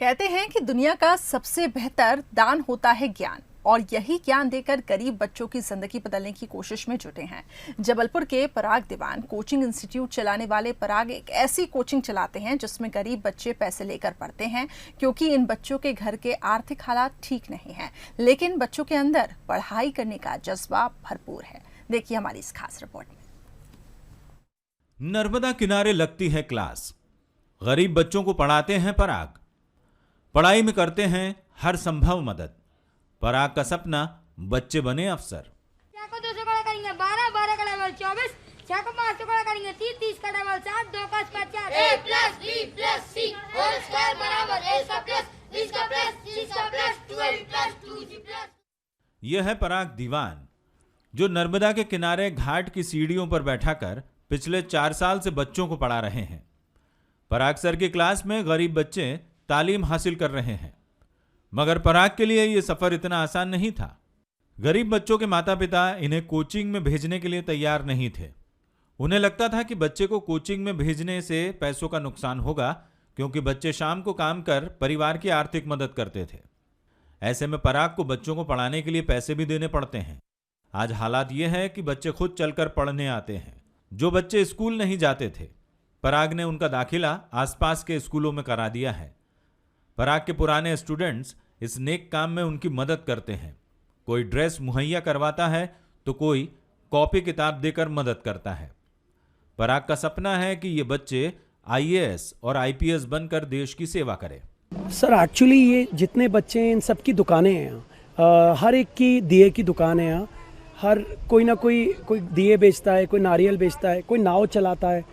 कहते हैं कि दुनिया का सबसे बेहतर दान होता है ज्ञान, और यही ज्ञान देकर गरीब बच्चों की जिंदगी बदलने की कोशिश में जुटे हैं। जबलपुर के पराग दीवान कोचिंग इंस्टीट्यूट चलाने वाले पराग एक ऐसी कोचिंग चलाते हैं जिसमें गरीब बच्चे पैसे लेकर पढ़ते हैं, क्योंकि इन बच्चों के घर के आर्थिक हालात ठीक नहीं हैं, लेकिन बच्चों के अंदर पढ़ाई करने का जज्बा भरपूर है। देखिए हमारी इस खास रिपोर्ट में। नर्मदा किनारे लगती है क्लास, गरीब बच्चों को पढ़ाते हैं पराग, पढ़ाई में करते हैं हर संभव मदद। पराग का सपना बच्चे बने अफसर। 200 का करेंगे 12, 12 का डबल 24, 6 को 500 का करेंगे 30, 30 का डबल 7, 2 का 50, a + b + c whole square बराबर a का प्लस b का प्लस c का प्लस 12 + 2g प्लस। यह है पराग दीवान, जो नर्मदा के किनारे घाट की सीढ़ियों पर बैठाकर पिछले 4 साल से बच्चों को पढ़ा रहे हैं। पराग सर की क्लास में गरीब बच्चे तालीम हासिल कर रहे हैं, मगर पराग के लिए यह सफर इतना आसान नहीं था। गरीब बच्चों के माता पिता इन्हें कोचिंग में भेजने के लिए तैयार नहीं थे। उन्हें लगता था कि बच्चे को कोचिंग में भेजने से पैसों का नुकसान होगा, क्योंकि बच्चे शाम को काम कर परिवार की आर्थिक मदद करते थे। ऐसे में पराग को बच्चों को पढ़ाने के लिए पैसे भी देने पड़ते हैं। आज हालात यह है कि बच्चे खुद चलकर पढ़ने आते हैं। जो बच्चे स्कूल नहीं जाते थे, पराग ने उनका दाखिला आसपास के स्कूलों में करा दिया है। पराग के पुराने स्टूडेंट्स इस नेक काम में उनकी मदद करते हैं। कोई ड्रेस मुहैया करवाता है तो कोई कॉपी किताब देकर मदद करता है। पराग का सपना है कि ये बच्चे IAS और IPS बनकर देश की सेवा करें। सर एक्चुअली ये जितने बच्चे हैं इन सब की दुकानें हैं यहाँ, हर एक की दिए की दुकान है यहाँ। हर कोई ना कोई दिए बेचता है, कोई नारियल बेचता है, कोई नाव चलाता है,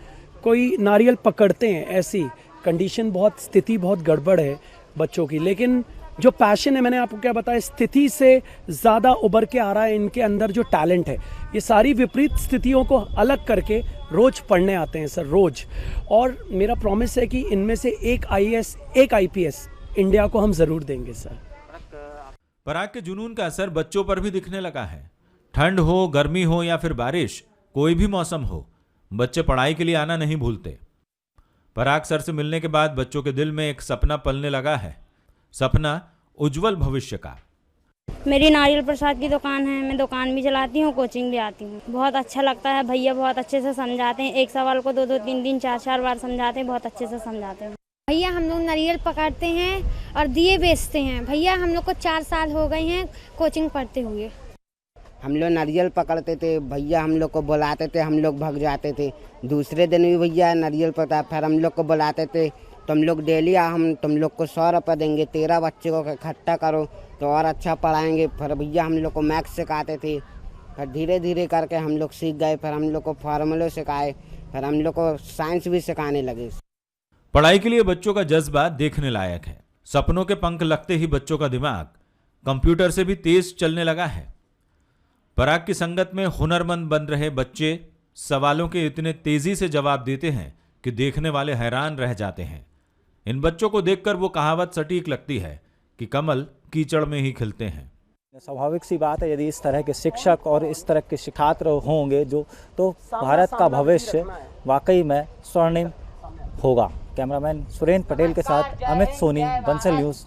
कोई नारियल पकड़ते हैं। ऐसी कंडीशन स्थिति बहुत गड़बड़ है बच्चों की, लेकिन जो पैशन है, मैंने आपको क्या बताया, स्थिति से ज़्यादा उभर के आ रहा है इनके अंदर जो टैलेंट है। ये सारी विपरीत स्थितियों को अलग करके रोज पढ़ने आते हैं सर, रोज। और मेरा प्रॉमिस है कि इनमें से एक IAS एक IPS इंडिया को हम ज़रूर देंगे सर। पराग के जुनून का असर बच्चों पर भी दिखने लगा है। ठंड हो, गर्मी हो या फिर बारिश, कोई भी मौसम हो, बच्चे पढ़ाई के लिए आना नहीं भूलते। पराग सर से मिलने के बाद बच्चों के दिल में एक सपना पलने लगा है, सपना उज्जवल भविष्य का। मेरी नारियल प्रसाद की दुकान है, मैं दुकान भी चलाती हूँ, कोचिंग भी आती हूँ। बहुत अच्छा लगता है, भैया बहुत अच्छे से समझाते हैं। एक सवाल को 2-2, 3-3, 4-4 बार समझाते हैं, बहुत अच्छे से समझाते हैं। भैया हम लोग नारियल पकड़ते हैं और दिए बेचते हैं। भैया हम लोग को 4 साल हो गए हैं कोचिंग पढ़ते हुए। हम लोग नारियल पकड़ते थे, भैया हम लोग को बुलाते थे, हम लोग भाग जाते थे। दूसरे दिन भी भैया नारियल पकड़ा, फिर हम लोग को बुलाते थे, तुम लोग डेली हम तुम लोग को 100 रुपये देंगे, 13 बच्चे को इकट्ठा करो तो और अच्छा पढ़ाएंगे। फिर भैया हम लोग को मैथ्स सिखाते थे, फिर धीरे धीरे करके हम लोग सीख गए। फिर हम लोग को फार्मूले सिखाए, फिर हम लोग को साइंस भी सिखाने लगे। पढ़ाई के लिए बच्चों का जज्बा देखने लायक है। सपनों के पंख लगते ही बच्चों का दिमाग कंप्यूटर से भी तेज चलने लगा है। पराग की संगत में हुनरमंद बन रहे बच्चे सवालों के इतने तेजी से जवाब देते हैं कि देखने वाले हैरान रह जाते हैं। इन बच्चों को देखकर वो कहावत सटीक लगती है कि कमल कीचड़ में ही खिलते हैं। स्वाभाविक सी बात है, यदि इस तरह के शिक्षक और इस तरह के छात्र होंगे तो भारत का भविष्य वाकई में स्वर्णिम होगा। कैमरामैन सुरेंद्र पटेल के साथ अमित सोनी, बंसल न्यूज़।